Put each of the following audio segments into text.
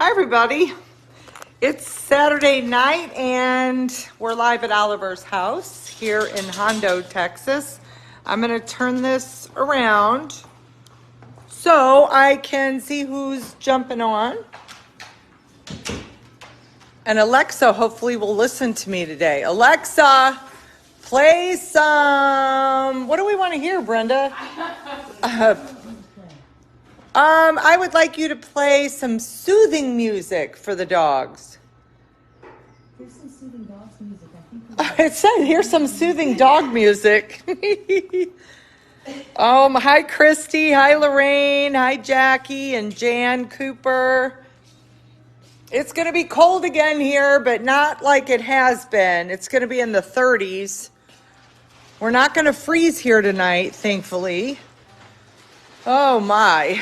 Hi everybody. It's Saturday night and we're live at Oliver's house here in Hondo, Texas. I'm going to turn this around so I can see who's jumping on. And Alexa hopefully will listen to me today. Alexa, play some, what do we want to hear, Brenda? I would like you to play some soothing music for the dogs. Here's some soothing dogs music. It said, here's some soothing dog music. Hi Christy, hi Lorraine, hi Jackie and Jan Cooper. It's going to be cold again here, but not like it has been. It's going to be in the 30s. We're not going to freeze here tonight, thankfully. Oh my.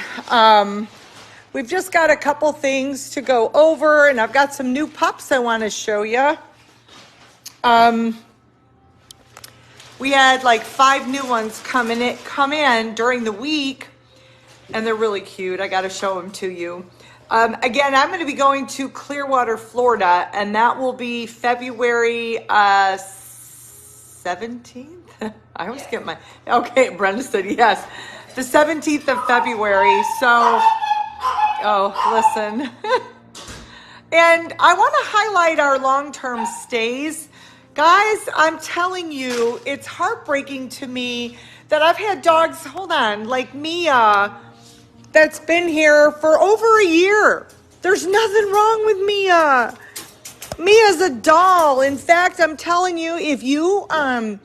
We've just got a couple things to go over, and I've got some new pups I want to show you. We had like 5 new ones come in during the week, and they're really cute. I got to show them to you. Again, I'm going to be going to Clearwater, Florida, and that will be February 17th. I always get my, okay, Brenda said yes. The 17th of February. So, listen. And I want to highlight our long-term stays. Guys, I'm telling you, it's heartbreaking to me that I've had dogs, hold on, like Mia, that's been here for over a year. There's nothing wrong with Mia. Mia's a doll. In fact, I'm telling you, if you are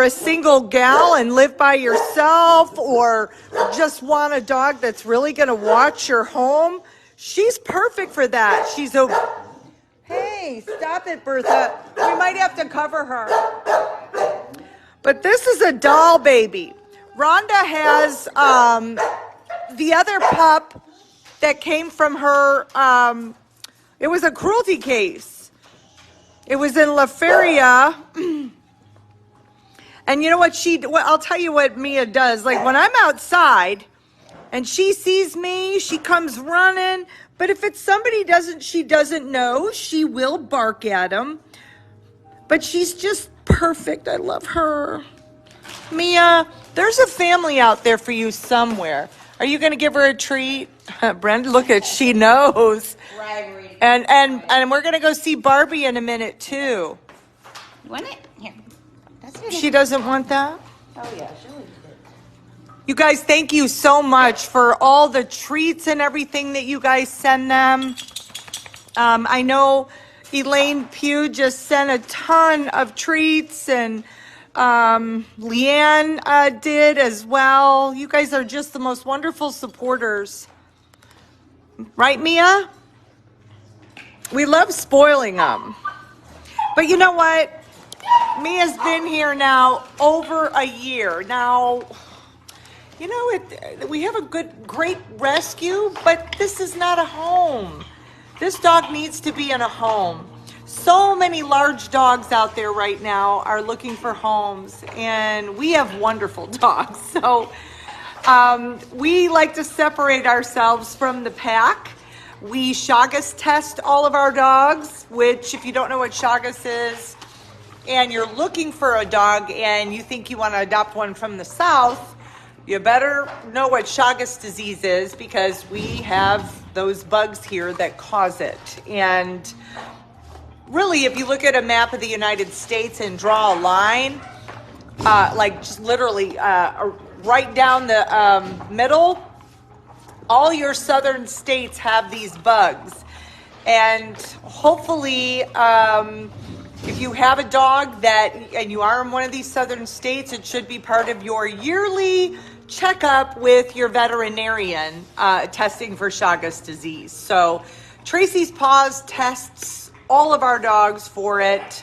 a single gal and live by yourself, or just want a dog that's really going to watch your home, she's perfect for that. Hey, stop it, Bertha. We might have to cover her. But this is a doll baby. Rhonda has the other pup that came from her. It was a cruelty case. It was in La Feria. And you know what I'll tell you what Mia does. Like when I'm outside and she sees me, she comes running. But if it's somebody she doesn't know, she will bark at them. But she's just perfect. I love her. Mia, there's a family out there for you somewhere. Are you going to give her a treat? Brenda, look at, she knows. And we're going to go see Barbie in a minute too. You want it? Here. She doesn't want that? Oh yeah, she'll eat it. You guys, thank you so much for all the treats and everything that you guys send them. I know Elaine Pugh just sent a ton of treats, and Leanne did as well. You guys are just the most wonderful supporters. Right, Mia? We love spoiling them. But you know what? Mia's been here now over a year. Now, you know, we have a great rescue, but this is not a home. This dog needs to be in a home. So many large dogs out there right now are looking for homes, and we have wonderful dogs. So we like to separate ourselves from the pack. We Chagas test all of our dogs, which if you don't know what Chagas is, and you're looking for a dog and you think you want to adopt one from the south, you better know what Chagas disease is, because we have those bugs here that cause it. And really, if you look at a map of the United States and draw a line, like just literally right down the middle, all your southern states have these bugs. And hopefully, if you have a dog and you are in one of these southern states, it should be part of your yearly checkup with your veterinarian, testing for Chagas disease. So Tracy's Paws tests all of our dogs for it.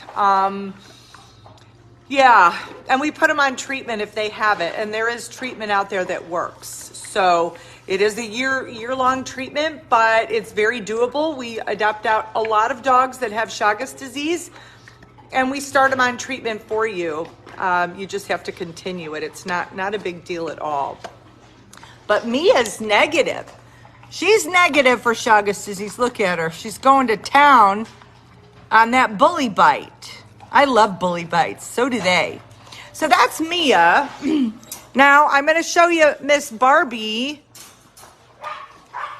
Yeah, and we put them on treatment if they have it, and there is treatment out there that works. So it is a year-long treatment, but it's very doable. We adopt out a lot of dogs that have Chagas disease, and we start them on treatment for you. You just have to continue it. It's not a big deal at all. But Mia's negative. She's negative for Chagas disease. Look at her. She's going to town on that bully bite. I love bully bites. So do they. So that's Mia. Now I'm going to show you Miss Barbie.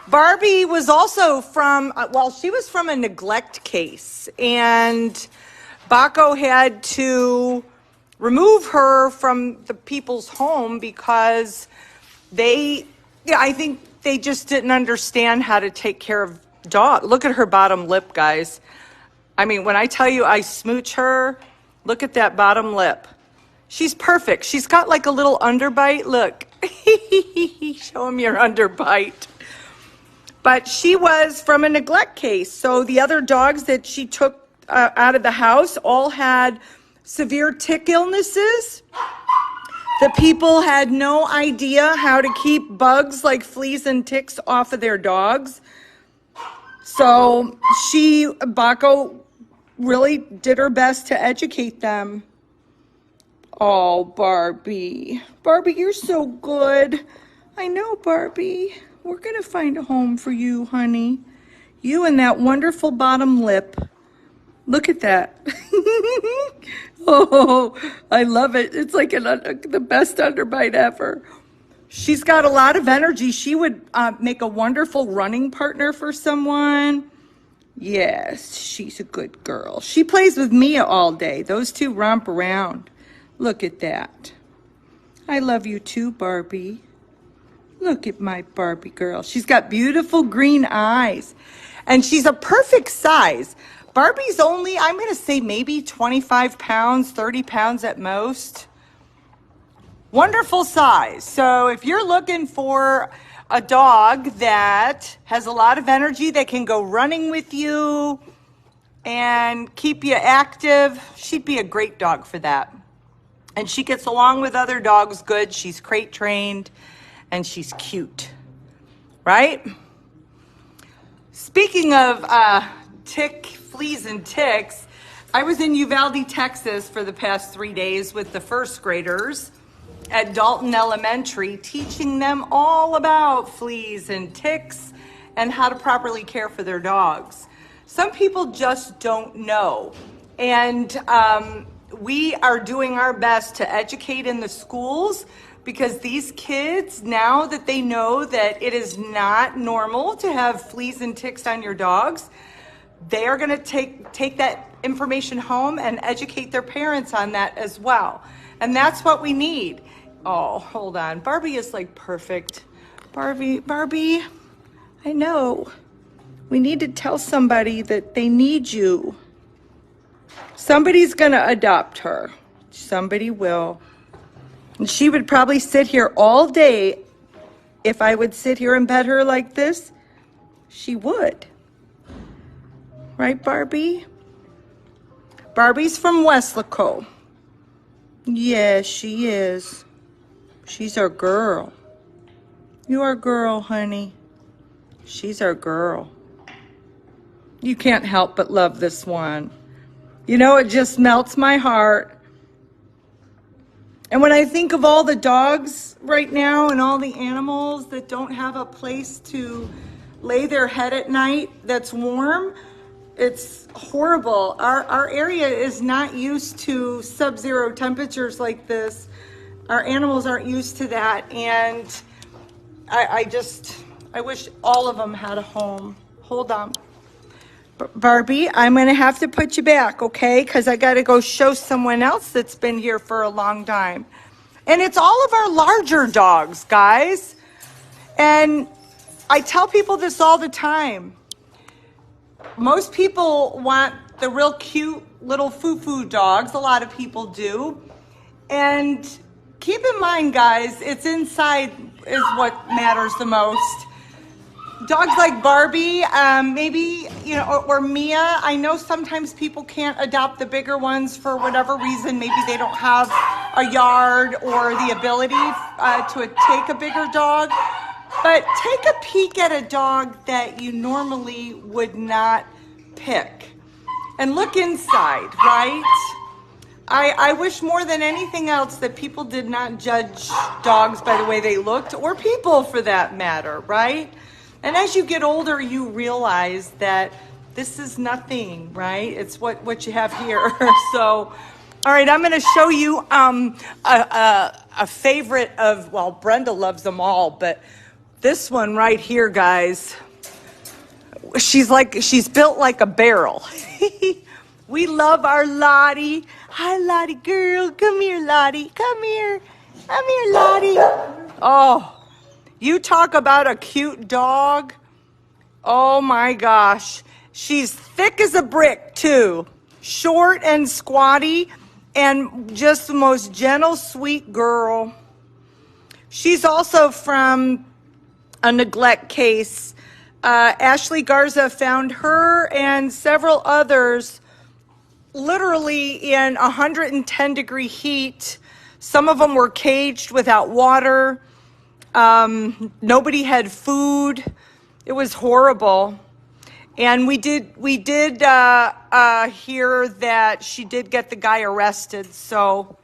Barbie was also from, well, she was from a neglect case. And Baco had to remove her from the people's home because I think they just didn't understand how to take care of dog. Look at her bottom lip, guys. I mean, when I tell you I smooch her, look at that bottom lip. She's perfect. She's got like a little underbite. Look, show him your underbite. But she was from a neglect case. So the other dogs that she took out of the house all had severe tick illnesses. The people had no idea how to keep bugs like fleas and ticks off of their dogs. So Baco really did her best to educate them. Oh, Barbie. Barbie, you're so good. I know, Barbie. We're going to find a home for you, honey. You and that wonderful bottom lip. Look at that. Oh, I love it. It's like the best underbite ever. She's got a lot of energy. She would make a wonderful running partner for someone. Yes, she's a good girl. She plays with Mia all day. Those two romp around. Look at that. I love you too, Barbie. Look at my Barbie girl. She's got beautiful green eyes. And she's a perfect size. Barbie's only, I'm going to say maybe 25 pounds, 30 pounds at most. Wonderful size. So if you're looking for a dog that has a lot of energy, that can go running with you and keep you active, she'd be a great dog for that. And she gets along with other dogs good. She's crate trained and she's cute, right? Speaking of fleas and ticks, I was in Uvalde, Texas for the past 3 days with the first graders at Dalton Elementary, teaching them all about fleas and ticks and how to properly care for their dogs. Some people just don't know. And we are doing our best to educate in the schools, because these kids, now that they know that it is not normal to have fleas and ticks on your dogs, they are going to take that information home and educate their parents on that as well. And that's what we need. Oh, hold on. Barbie is like perfect. Barbie, I know. We need to tell somebody that they need you. Somebody's going to adopt her. Somebody will. And she would probably sit here all day. If I would sit here and pet her like this, she would. Right, Barbie? Barbie's from Weslaco. Yes, she is. She's our girl. You are a girl, honey. She's our girl. You can't help but love this one. You know, it just melts my heart. And when I think of all the dogs right now and all the animals that don't have a place to lay their head at night that's warm, it's horrible. Our area is not used to sub-zero temperatures like this. Our animals aren't used to that. And I wish all of them had a home. Hold on. Barbie, I'm going to have to put you back, okay? Because I got to go show someone else that's been here for a long time. And it's all of our larger dogs, guys. And I tell people this all the time. Most people want the real cute little foo-foo dogs. A lot of people do. And keep in mind, guys, it's inside is what matters the most. Dogs like Barbie, maybe, you know, or Mia. I know sometimes people can't adopt the bigger ones for whatever reason. Maybe they don't have a yard or the ability to take a bigger dog. But take a peek at a dog that you normally would not pick and look inside, right? I wish more than anything else that people did not judge dogs by the way they looked, or people for that matter, right? And as you get older, you realize that this is nothing, right? It's what you have here. So, all right, I'm going to show you a favorite of, well, Brenda loves them all, but this one right here, guys, she's built like a barrel. We love our Lottie. Hi, Lottie girl. Come here, Lottie. Come here. Come here, Lottie. Oh, you talk about a cute dog. Oh my gosh. She's thick as a brick too. Short and squatty and just the most gentle, sweet girl. She's also from a neglect case. Ashley Garza found her and several others literally in 110-degree heat. Some of them were caged without water. Nobody had food. It was horrible. And we did hear that she did get the guy arrested. So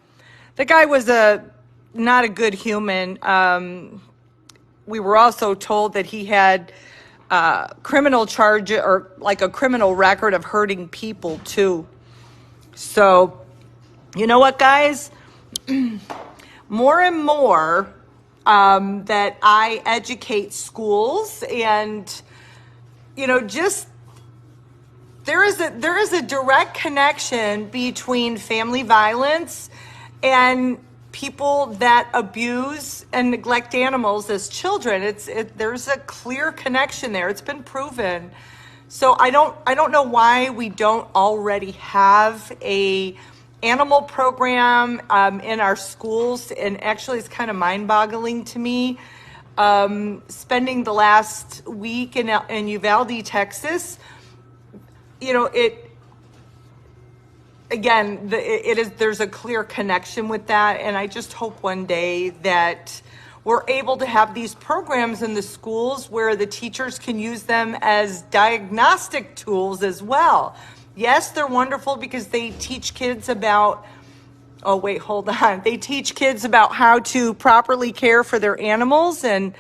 the guy was not a good human. We were also told that he had criminal charge or like a criminal record of hurting people too. So, you know what, guys? More and more that I educate schools, and just there is a direct connection between family violence and people that abuse and neglect animals as children. There's a clear connection there. It's been proven. So I don't know why we don't already have a animal program in our schools, and actually it's kind of mind-boggling to me. Spending the last week in Uvalde, Texas, there's a clear connection with that, and I just hope one day that we're able to have these programs in the schools where the teachers can use them as diagnostic tools as well. Yes, they're wonderful because they teach kids about, they teach kids about how to properly care for their animals and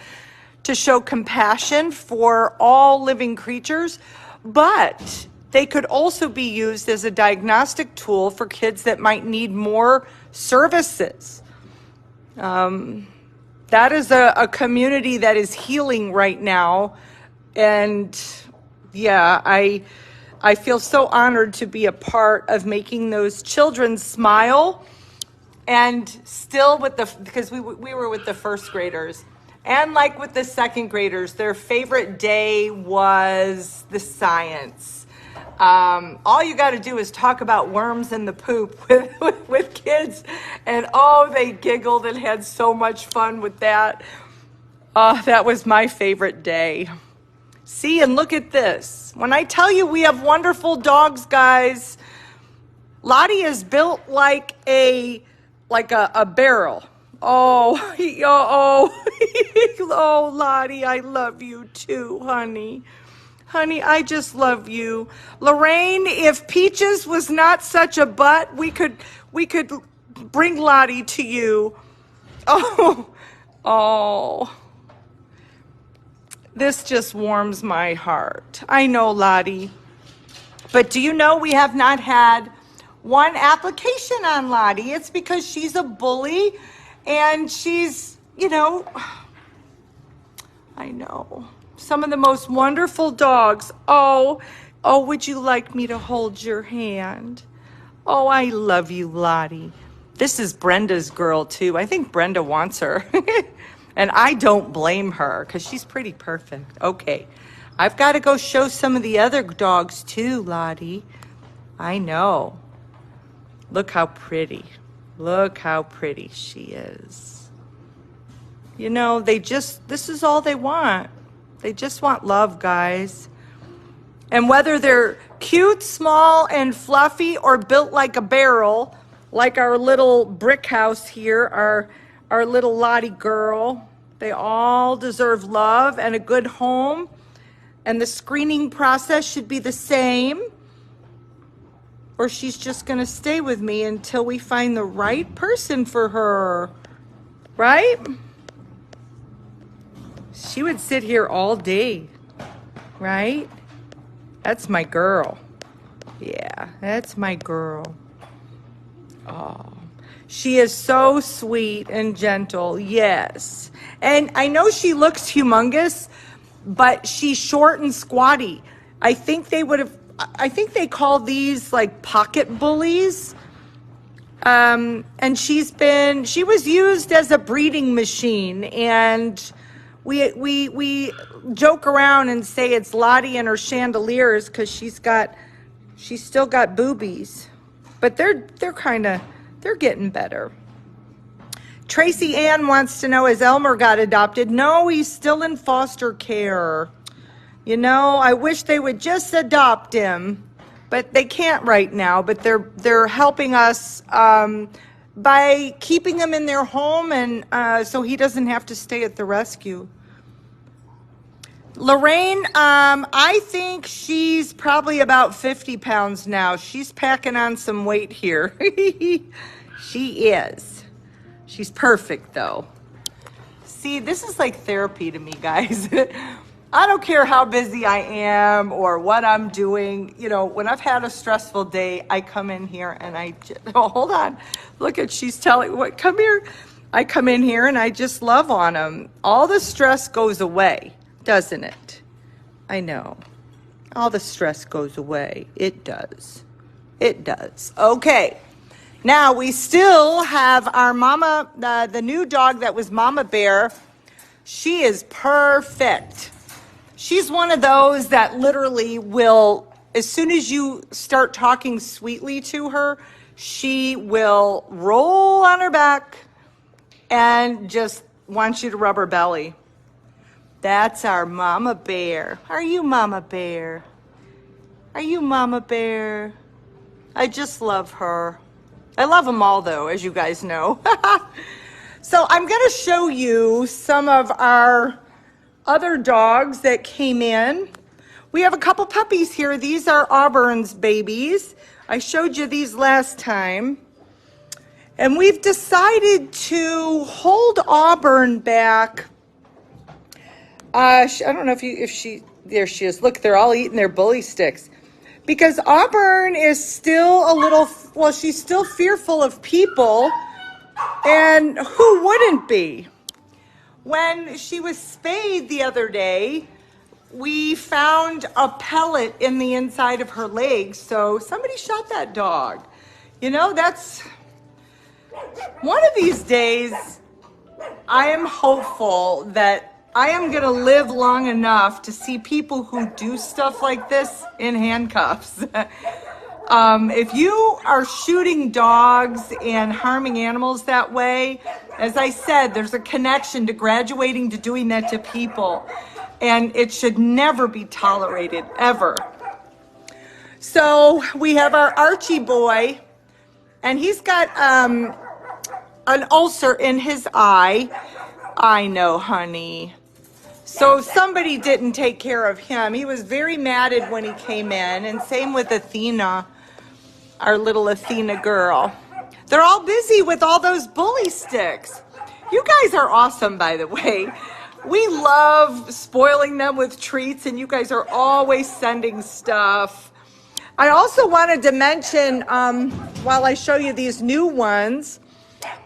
to show compassion for all living creatures, but they could also be used as a diagnostic tool for kids that might need more services. That is a community that is healing right now. And yeah, I feel so honored to be a part of making those children smile, and still because we were with the first graders, and like with the second graders, their favorite day was the science. All you got to do is talk about worms and the poop with kids, and they giggled and had so much fun with that. That was my favorite day. See, and look at this. When I tell you we have wonderful dogs, guys, Lottie is built like a barrel. Oh, Lottie, I love you too, honey. Honey, I just love you. Lorraine, if Peaches was not such a butt, we could bring Lottie to you. Oh. This just warms my heart. I know, Lottie. But do you know we have not had one application on Lottie? It's because she's a bully and she's, I know. Some of the most wonderful dogs. Oh, would you like me to hold your hand? Oh, I love you, Lottie. This is Brenda's girl, too. I think Brenda wants her. And I don't blame her because she's pretty perfect. Okay, I've got to go show some of the other dogs, too, Lottie. I know. Look how pretty. Look how pretty she is. This is all they want. They just want love, guys. And whether they're cute, small, and fluffy, or built like a barrel, like our little brick house here, our little Lottie girl, they all deserve love and a good home. And the screening process should be the same, or she's just going to stay with me until we find the right person for her, right? She would sit here all day, right? That's my girl. Yeah, that's my girl. Oh, she is so sweet and gentle, yes. And I know she looks humongous, but she's short and squatty. I think they call these like pocket bullies. And she was used as a breeding machine, and we joke around and say it's Lottie and her chandeliers because she's still got boobies, but they're getting better. Tracy Ann wants to know, has Elmer got adopted? No, he's still in foster care. You know, I wish they would just adopt him, but they can't right now. But they're helping us by keeping him in their home, and so he doesn't have to stay at the rescue. Lorraine, I think she's probably about 50 pounds now. She's packing on some weight here. She is. She's perfect, though. See, this is like therapy to me, guys. I don't care how busy I am or what I'm doing. You know, when I've had a stressful day, I come in here and hold on. Look at, she's telling, come here. I come in here and I just love on them. All the stress goes away, doesn't it? I know. All the stress goes away. It does. It does. Okay. Now we still have our mama, the new dog that was Mama Bear. She is perfect. She's one of those that literally will, as soon as you start talking sweetly to her, she will roll on her back and just wants you to rub her belly. That's our Mama Bear. Are you Mama Bear? Are you Mama Bear? I just love her. I love them all, though, as you guys know. So I'm going to show you some of our other dogs that came in. We have a couple puppies here. These are Auburn's babies. I showed you these last time. And we've decided to hold Auburn back. I don't know if she, there she is. Look, they're all eating their bully sticks. Because Auburn is still a little, well, she's still fearful of people, and who wouldn't be? When she was spayed the other day, we found a pellet in the inside of her leg, so somebody shot that dog. You know, that's, one of these days, I am hopeful that I am going to live long enough to see people who do stuff like this in handcuffs. If you are shooting dogs and harming animals that way, as I said, there's a connection to graduating to doing that to people. And it should never be tolerated, ever. So we have our Archie boy, and he's got an ulcer in his eye. I know, honey. So somebody didn't take care of him. He was very matted when he came in, and same with Athena, our little Athena girl. They're all busy with all those bully sticks. You guys are awesome, by the way. We love spoiling them with treats, and you guys are always sending stuff. I also wanted to mention, while I show you these new ones,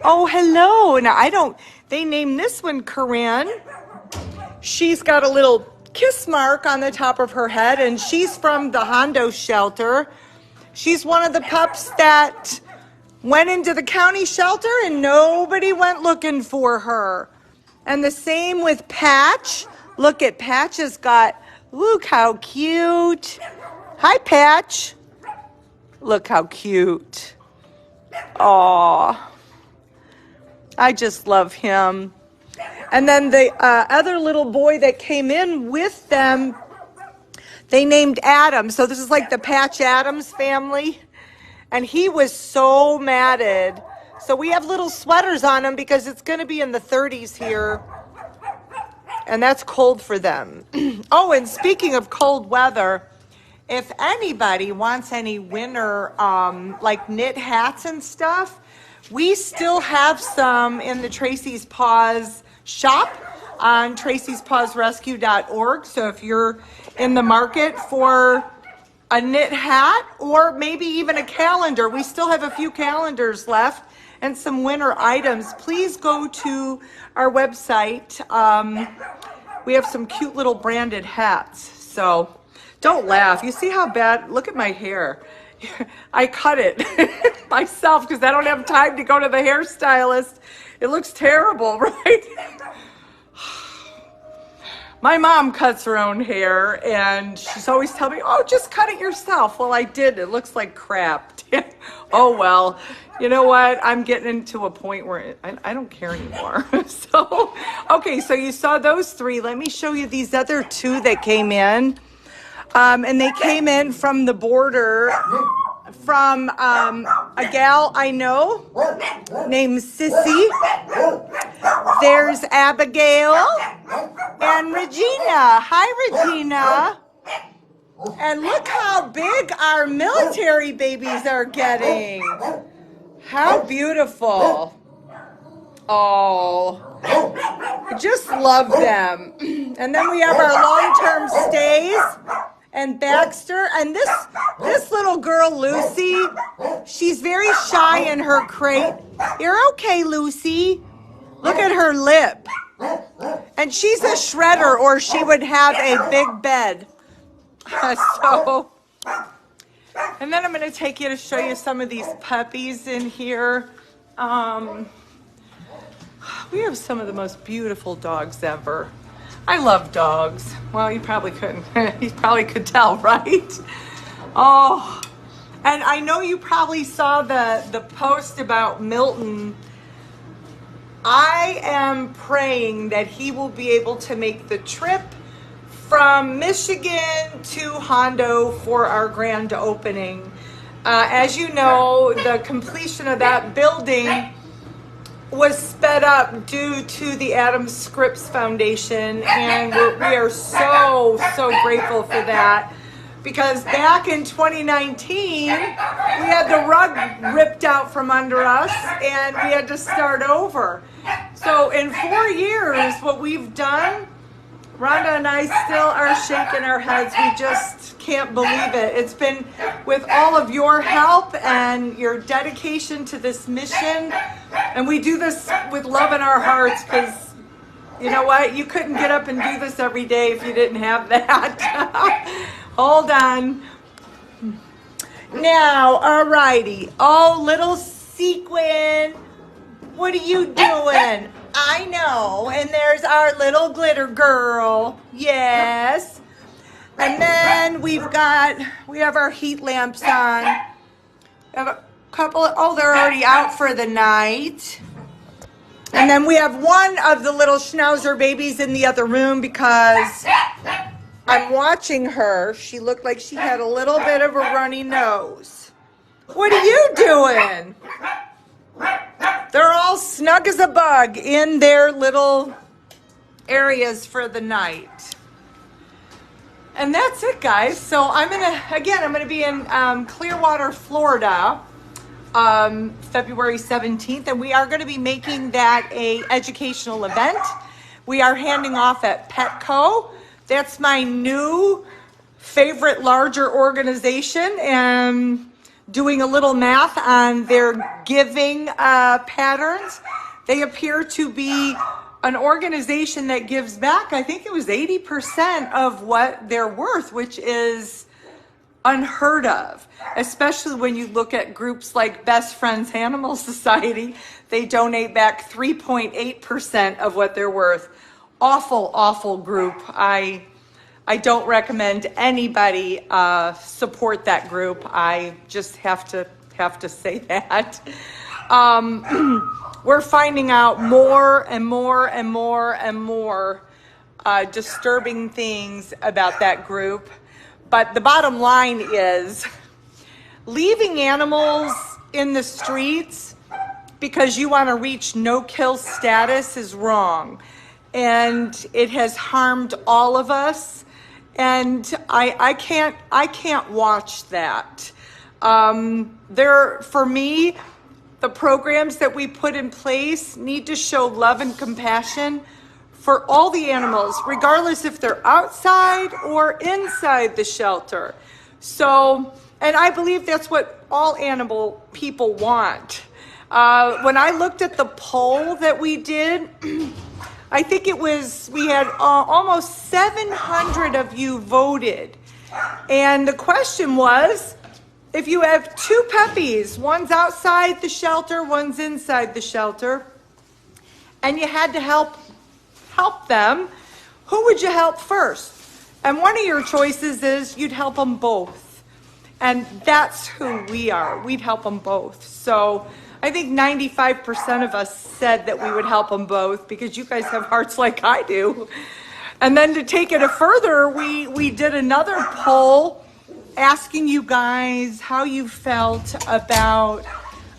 oh, hello. Now, they named this one Corinne. She's got a little kiss mark on the top of her head, and she's from the Hondo shelter. She's one of the pups that went into the county shelter and nobody went looking for her. And the same with Patch. Look at Patch has got, look how cute. Hi, Patch. Look how cute. Aw. I just love him. And then the other little boy that came in with them, they named Adam. So this is like the Patch Adams family. And he was so matted. So we have little sweaters on him because it's going to be in the 30s here. And that's cold for them. Oh, and speaking of cold weather, if anybody wants any winter, like knit hats and stuff, we still have some in the Tracy's Paws shop. on TracysPawsRescue.org. So if you're in the market for a knit hat or maybe even a calendar, we still have a few calendars left and some winter items, please go to our website. We have some cute little branded hats. So don't laugh. You see how bad? Look at my hair. I cut it myself because I don't have time to go to the hairstylist. It looks terrible, right? My mom cuts her own hair and she's always telling me, oh, just cut it yourself. Well, I did. It looks like crap. Oh, well, you know what? I'm getting into a point where I don't care anymore. So, okay, so you saw those three. Let me show you these other two that came in. And they came in from the border from a gal I know named Sissy. There's Abigail and Regina. Hi, Regina. And look how big our military babies are getting. How beautiful. Oh, I just love them. And then we have our long-term stays and Baxter. And this little girl, Lucy, she's very shy in her crate. You're okay, Lucy. Look at her lip. And she's a shredder or she would have a big bed. So, and then I'm going to take you to show you some of these puppies in here. We have some of the most beautiful dogs ever. I love dogs. Well, you probably couldn't. You probably could tell, right? Oh, and I know you probably saw the post about Milton. I am praying that he will be able to make the trip from Michigan to Hondo for our grand opening. As you know, the completion of that building was sped up due to the Adam Scripps Foundation, and we are so grateful for that, because back in 2019 we had the rug ripped out from under us and we had to start over. So in 4 years, what we've done, Rhonda and I still are shaking our heads. We just can't believe it. It's been with all of your help and your dedication to this mission. And we do this with love in our hearts because, you know what? You couldn't get up and do this every day if you didn't have that. Hold on. Now, alrighty. Oh, little Sequin. What are you doing? I know. And there's our little glitter girl. Yes. And then we have our heat lamps on. We have a couple, oh, they're already out for the night. And then we have one of the little Schnauzer babies in the other room because I'm watching her. She looked like she had a little bit of a runny nose. What are you doing? They're all snug as a bug in their little areas for the night. And that's it, guys. So I'm gonna be in Clearwater, Florida, February 17th, and we are gonna be making that a educational event. We are handing off at Petco. That's my new favorite larger organization, and doing a little math on their giving patterns. They appear to be an organization that gives back, I think it was 80% of what they're worth, which is unheard of, especially when you look at groups like Best Friends Animal Society. They donate back 3.8% of what they're worth. Awful group. I don't recommend anybody support that group. I just have to say that. We're finding out more and more disturbing things about that group. But the bottom line is, leaving animals in the streets because you want to reach no-kill status is wrong. And it has harmed all of us. And I can't watch that. For me, the programs that we put in place need to show love and compassion for all the animals, regardless if they're outside or inside the shelter. So, and I believe that's what all animal people want. When I looked at the poll that we did, I think we had almost 700 of you voted. And the question was, if you have two puppies, one's outside the shelter, one's inside the shelter, and you had to help them, who would you help first? And one of your choices is you'd help them both. And that's who we are. We'd help them both. So I think 95% of us said that we would help them both because you guys have hearts like I do. And then to take it further, we did another poll asking you guys how you felt about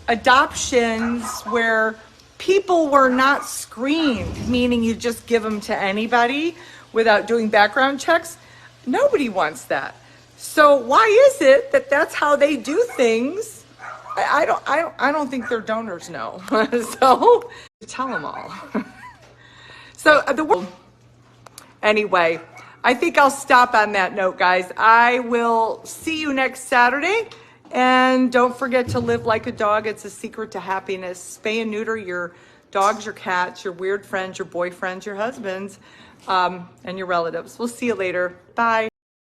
adoptions where people were not screened, meaning you just give them to anybody without doing background checks. Nobody wants that. So why is it that that's how they do things? I don't think their donors know. So tell them all. So anyway, I think I'll stop on that note, guys. I will see you next Saturday. And don't forget to live like a dog. It's a secret to happiness. Spay and neuter your dogs, your cats, your weird friends, your boyfriends, your husbands, and your relatives. We'll see you later. Bye.